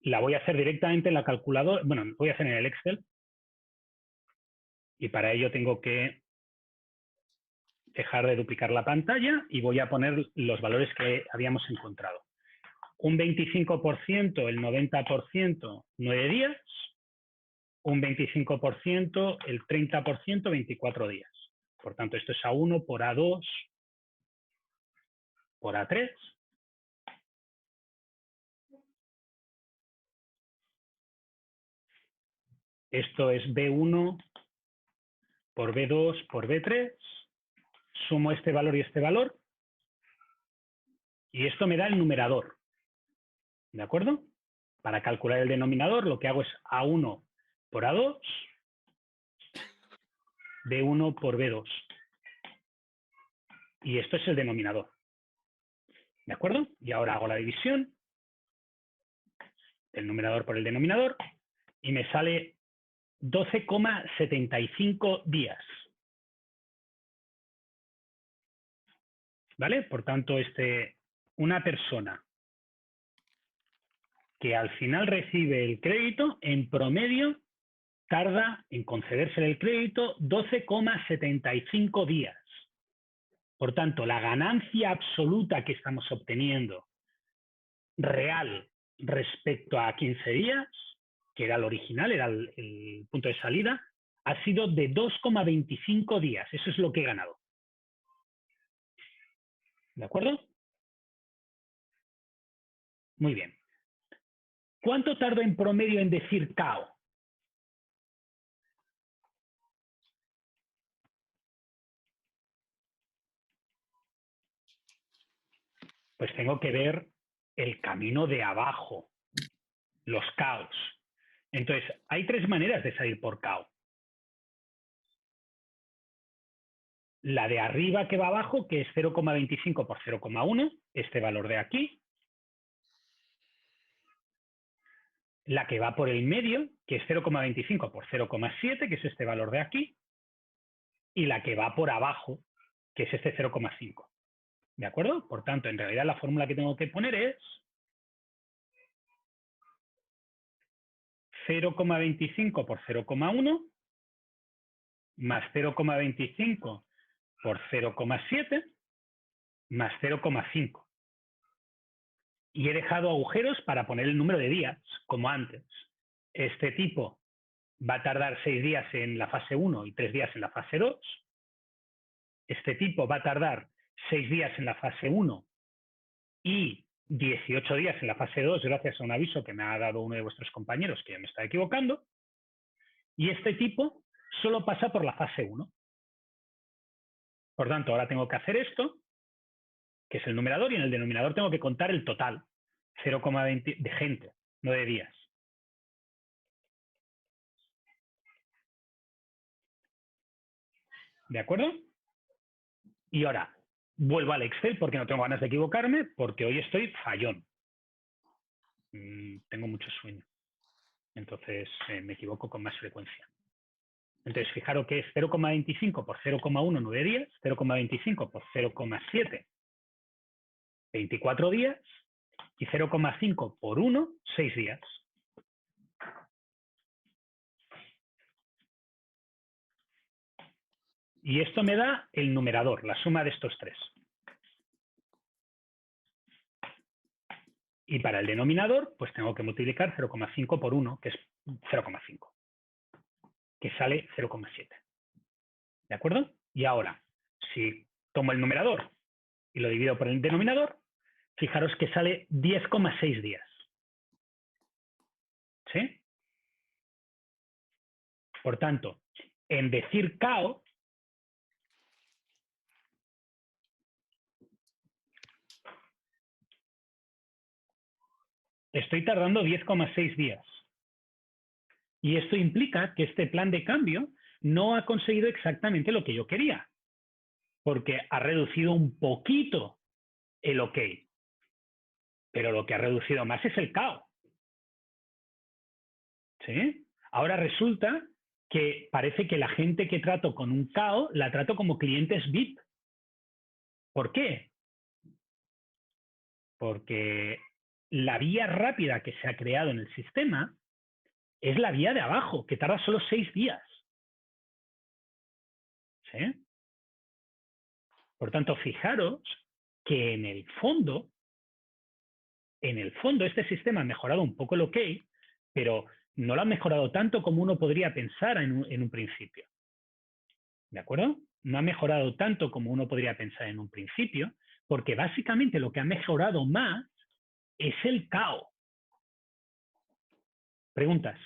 la voy a hacer directamente en la calculadora. Bueno, voy a hacer en el Excel. Y para ello tengo que dejar de duplicar la pantalla y voy a poner los valores que habíamos encontrado. Un 25%, el 90%, 9 días. Un 25%, el 30%, 24 días. Por tanto, esto es A1 por A2 por A3. Esto es B1 por B2 por B3. Sumo este valor y este valor. Y esto me da el numerador. ¿De acuerdo? Para calcular el denominador, lo que hago es A1 por A2, B1 por B2. Y esto es el denominador. ¿De acuerdo? Y ahora hago la división del numerador por el denominador y me sale 12,75 días. ¿Vale? Por tanto, una persona que al final recibe el crédito, en promedio, tarda en concederse el crédito 12,75 días. Por tanto, la ganancia absoluta que estamos obteniendo real respecto a 15 días, que era el original, era el punto de salida, ha sido de 2,25 días. Eso es lo que he ganado. ¿De acuerdo? Muy bien. ¿Cuánto tardo en promedio en decir cao? Pues tengo que ver el camino de abajo, los caos. Entonces, hay tres maneras de salir por cao. La de arriba que va abajo, que es 0,25 por 0,1, este valor de aquí. La que va por el medio, que es 0,25 por 0,7, que es este valor de aquí. Y la que va por abajo, que es este 0,5. ¿De acuerdo? Por tanto, en realidad la fórmula que tengo que poner es 0,25 por 0,1 más 0,25 por 0,7 más 0,5. Y he dejado agujeros para poner el número de días, como antes. Este tipo va a tardar 6 días en la fase 1 y 3 días en la fase 2. Este tipo va a tardar 6 días en la fase 1 y 18 días en la fase 2, gracias a un aviso que me ha dado uno de vuestros compañeros que me está equivocando. Y este tipo solo pasa por la fase 1. Por tanto, ahora tengo que hacer esto, que es el numerador, y en el denominador tengo que contar el total, 0,20 de gente, no de días. ¿De acuerdo? Y ahora, vuelvo al Excel porque no tengo ganas de equivocarme, porque hoy estoy fallón. Tengo mucho sueño. Entonces, me equivoco con más frecuencia. Entonces, fijaros que es 0,25 por 0,1, 9 días, 0,25 por 0,7, 24 días, y 0,5 por 1, 6 días. Y esto me da el numerador, la suma de estos tres. Y para el denominador, pues tengo que multiplicar 0,5 por 1, que es 0,5, que sale 0,7. ¿De acuerdo? Y ahora, si tomo el numerador y lo divido por el denominador, fijaros que sale 10,6 días. ¿Sí? Por tanto, en decir cao, estoy tardando 10,6 días. Y esto implica que este plan de cambio no ha conseguido exactamente lo que yo quería, porque ha reducido un poquito el OK. Pero lo que ha reducido más es el cao. ¿Sí? Ahora resulta que parece que la gente que trato con un cao la trato como clientes VIP. ¿Por qué? Porque la vía rápida que se ha creado en el sistema es la vía de abajo, que tarda solo 6 días. ¿Sí? Por tanto, fijaros que en el fondo este sistema ha mejorado un poco el OK, pero no lo ha mejorado tanto como uno podría pensar en un principio. ¿De acuerdo? No ha mejorado tanto como uno podría pensar en un principio, porque básicamente lo que ha mejorado más es el cao. ¿Preguntas?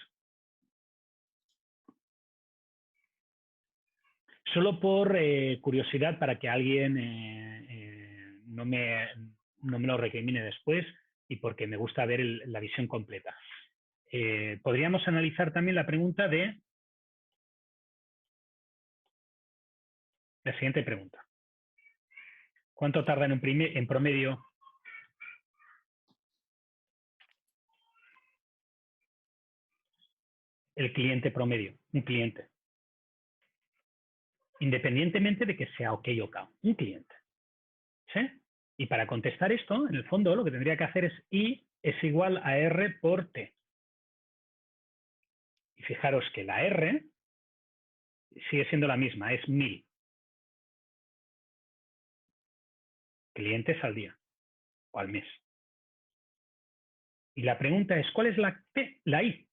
Solo por curiosidad, para que alguien no me lo recrimine después y porque me gusta ver la visión completa. Podríamos analizar también la pregunta de la siguiente pregunta. ¿Cuánto tarda en promedio el cliente promedio? Un cliente. Independientemente de que sea OK o KO. Un cliente. ¿Sí? Y para contestar esto, en el fondo, lo que tendría que hacer es I es igual a R por T. Y fijaros que la R sigue siendo la misma, es 1000 clientes al día o al mes. Y la pregunta es, ¿cuál es la T? La I.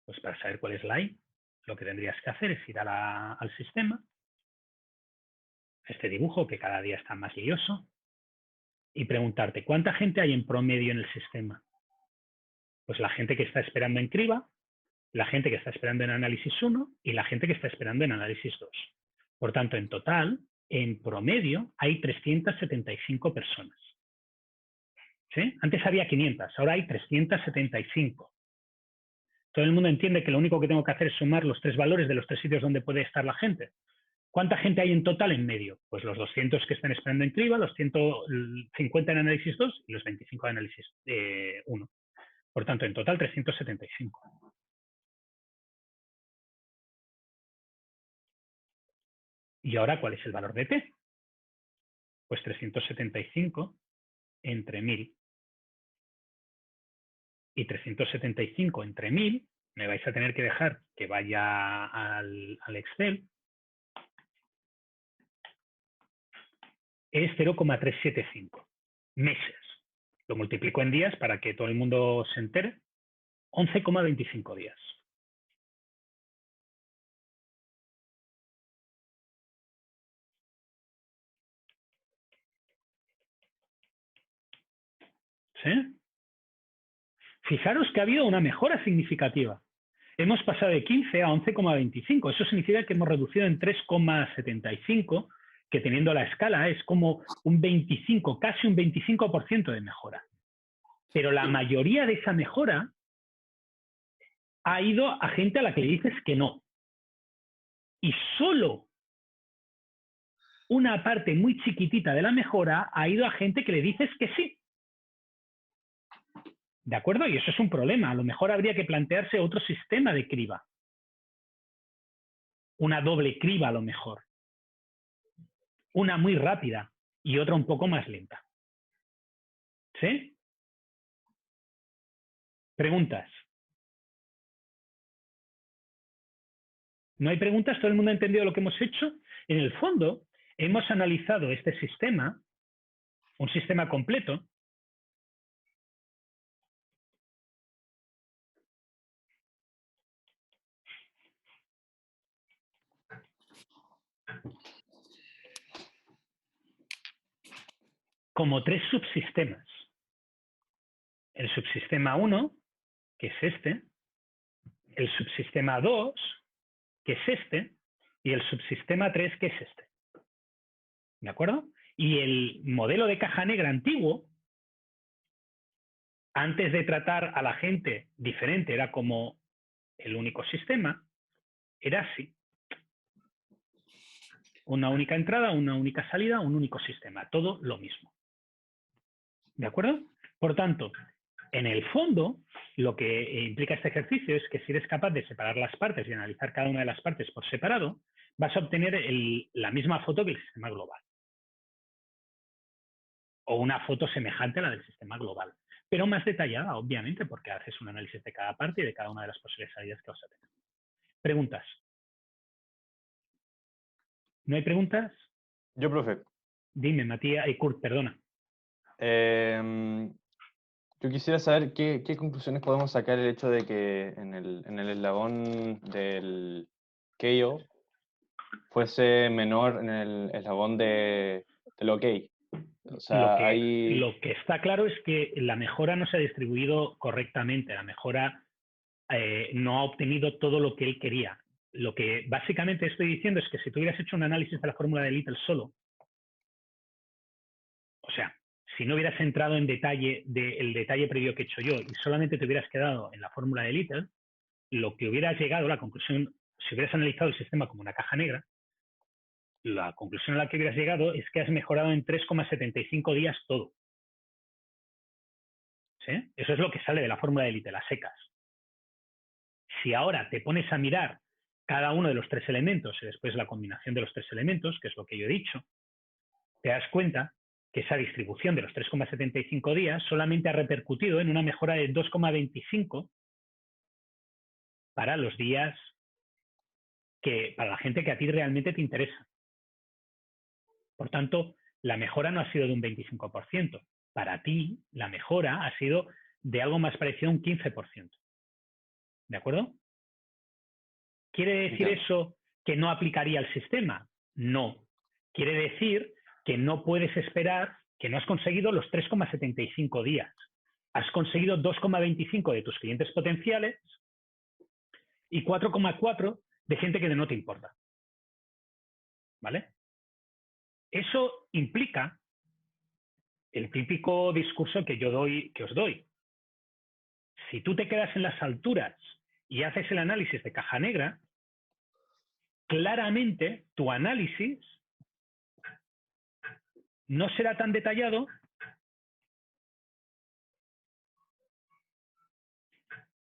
Pues para saber cuál es la I, lo que tendrías que hacer es ir al sistema, este dibujo que cada día está más lioso, y preguntarte, ¿cuánta gente hay en promedio en el sistema? Pues la gente que está esperando en criba, la gente que está esperando en análisis 1 y la gente que está esperando en análisis 2. Por tanto, en total, en promedio, hay 375 personas. ¿Sí? Antes había 500, ahora hay 375. Todo el mundo entiende que lo único que tengo que hacer es sumar los 3 valores de los 3 sitios donde puede estar la gente. ¿Cuánta gente hay en total en medio? Pues los 200 que están esperando en criba, los 150 en análisis 2 y los 25 en análisis 1. Por tanto, en total 375. ¿Y ahora cuál es el valor de T? Pues 375 entre 1000. Y 375 entre 1000, me vais a tener que dejar que vaya al Excel, es 0,375 meses. Lo multiplico en días para que todo el mundo se entere. 11,25 días. ¿Sí? Fijaros que ha habido una mejora significativa. Hemos pasado de 15 a 11,25. Eso significa que hemos reducido en 3,75, que teniendo la escala es como un 25, casi un 25% de mejora. Pero la mayoría de esa mejora ha ido a gente a la que le dices que no. Y solo una parte muy chiquitita de la mejora ha ido a gente que le dices que sí. ¿De acuerdo? Y eso es un problema. A lo mejor habría que plantearse otro sistema de criba. Una doble criba a lo mejor. Una muy rápida y otra un poco más lenta. ¿Sí? ¿Preguntas? ¿No hay preguntas? ¿Todo el mundo ha entendido lo que hemos hecho? En el fondo, hemos analizado este sistema, un sistema completo, como 3 subsistemas. El subsistema 1, que es este, el subsistema 2, que es este, y el subsistema 3, que es este. ¿De acuerdo? Y el modelo de caja negra antiguo, antes de tratar a la gente diferente, era como el único sistema, era así. Una única entrada, una única salida, un único sistema, todo lo mismo. ¿De acuerdo? Por tanto, en el fondo, lo que implica este ejercicio es que si eres capaz de separar las partes y analizar cada una de las partes por separado, vas a obtener la misma foto que el sistema global. O una foto semejante a la del sistema global, pero más detallada, obviamente, porque haces un análisis de cada parte y de cada una de las posibles salidas que vas a tener. ¿Preguntas? ¿No hay preguntas? Yo, profe, Dime, Matías y Kurt, perdona. yo quisiera saber qué conclusiones podemos sacar el hecho de que en el eslabón del KO fuese menor en el eslabón del OK. O sea, Lo que está claro es que la mejora no se ha distribuido correctamente, la mejora no ha obtenido todo lo que él quería. lo que básicamente estoy diciendo es que si tú hubieras hecho un análisis de la fórmula de Little solo, o sea, si no hubieras entrado en detalle del detalle previo que he hecho yo y solamente te hubieras quedado en la fórmula de Little, lo que hubieras llegado, la conclusión, si hubieras analizado el sistema como una caja negra, la conclusión a la que hubieras llegado es que has mejorado en 3,75 días todo. ¿Sí? Eso es lo que sale de la fórmula de Little, a secas. Si ahora te pones a mirar cada uno de los tres elementos y después la combinación de los tres elementos, que es lo que yo he dicho, te das cuenta que esa distribución de los 3,75 días solamente ha repercutido en una mejora de 2,25 para los días para la gente que a ti realmente te interesa. Por tanto, la mejora no ha sido de un 25%. Para ti, la mejora ha sido de algo más parecido a un 15%. ¿De acuerdo? ¿Quiere decir eso que no aplicaría el sistema? No. Quiere decir que no puedes esperar, que no has conseguido los 3,75 días. Has conseguido 2,25 de tus clientes potenciales y 4,4 de gente que no te importa. ¿Vale? Eso implica el típico discurso que os doy. Si tú te quedas en las alturas y haces el análisis de caja negra, claramente tu análisis no será tan detallado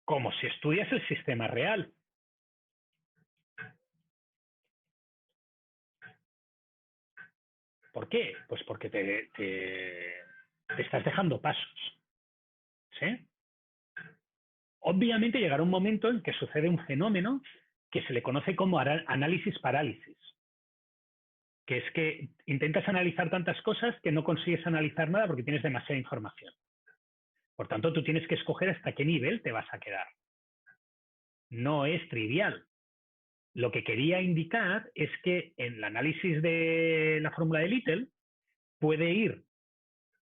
como si estudias el sistema real. ¿Por qué? Pues porque te estás dejando pasos. ¿Sí? Obviamente llegará un momento en que sucede un fenómeno que se le conoce como análisis parálisis, que es que intentas analizar tantas cosas que no consigues analizar nada porque tienes demasiada información. Por tanto, tú tienes que escoger hasta qué nivel te vas a quedar. No es trivial. Lo que quería indicar es que en el análisis de la fórmula de Little puede ir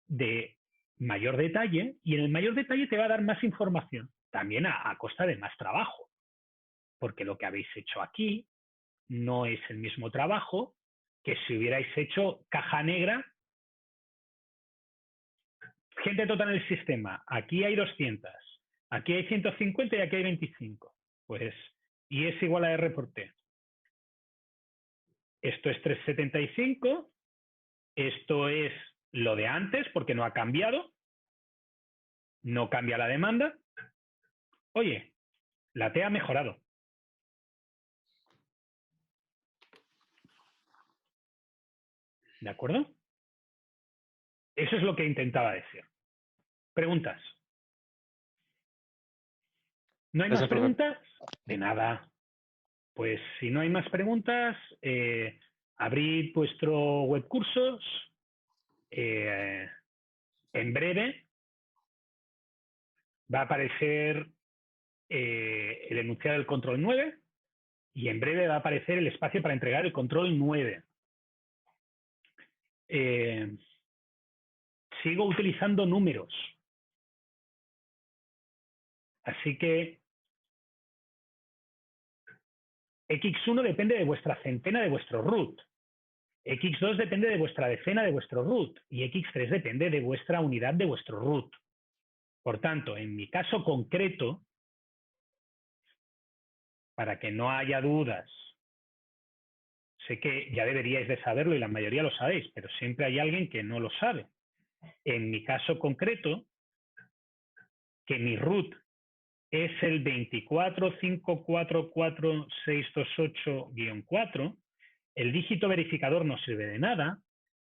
de mayor detalle y en el mayor detalle te va a dar más información, también a costa de más trabajo, porque lo que habéis hecho aquí no es el mismo trabajo que si hubierais hecho caja negra. Gente total en el sistema, aquí hay 200, aquí hay 150 y aquí hay 25. Pues, y es igual a R por T. Esto es 375, esto es lo de antes porque no ha cambiado, no cambia la demanda. Oye, la T ha mejorado. ¿De acuerdo? Eso es lo que intentaba decir. ¿Preguntas? ¿No hay más preguntas? De nada. Pues si no hay más preguntas, abrid vuestro webcursos. En breve va a aparecer el enunciado del control 9 y en breve va a aparecer el espacio para entregar el control 9. Sigo utilizando números. Así que X1 depende de vuestra centena de vuestro root. X2 depende de vuestra decena de vuestro root. Y X3 depende de vuestra unidad de vuestro root. Por tanto, en mi caso concreto, para que no haya dudas, sé que ya deberíais de saberlo y la mayoría lo sabéis, pero siempre hay alguien que no lo sabe. En mi caso concreto, que mi root es el 245444628-4, el dígito verificador no sirve de nada.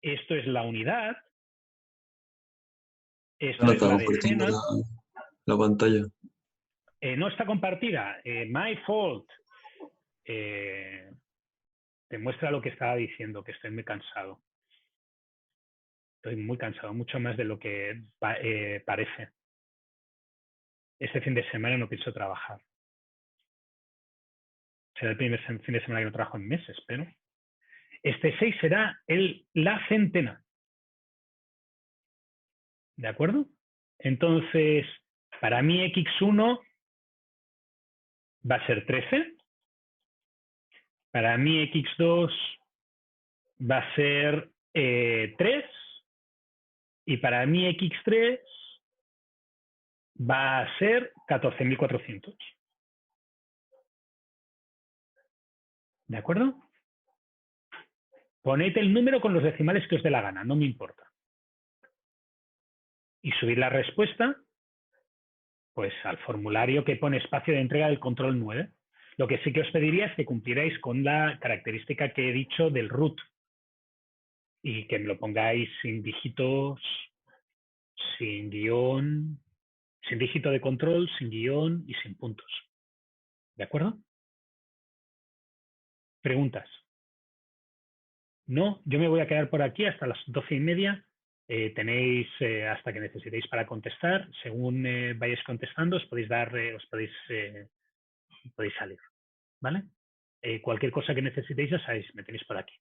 Esto es la unidad. Esto es la decena. La pantalla. No está compartida. My fault. Te muestra lo que estaba diciendo, que estoy muy cansado. Estoy muy cansado, mucho más de lo que parece. Este fin de semana no pienso trabajar. Será el primer fin de semana que no trabajo en meses, pero este 6 será la centena. ¿De acuerdo? Entonces, para mí X1 va a ser 13. Para mí x2 va a ser 3 y para mí x3 va a ser 14.400. ¿De acuerdo? Poned el número con los decimales que os dé la gana, no me importa. Y subid la respuesta pues al formulario que pone espacio de entrega del control 9. Lo que sí que os pediría es que cumplierais con la característica que he dicho del root y que me lo pongáis sin dígitos, sin guión, sin dígito de control, sin guión y sin puntos. ¿De acuerdo? ¿Preguntas? No, yo me voy a quedar por aquí hasta las 12:30. Tenéis hasta que necesitéis para contestar. Según vayáis contestando, os podéis salir. ¿Vale? Cualquier cosa que necesitéis, ya sabéis, me tenéis por aquí.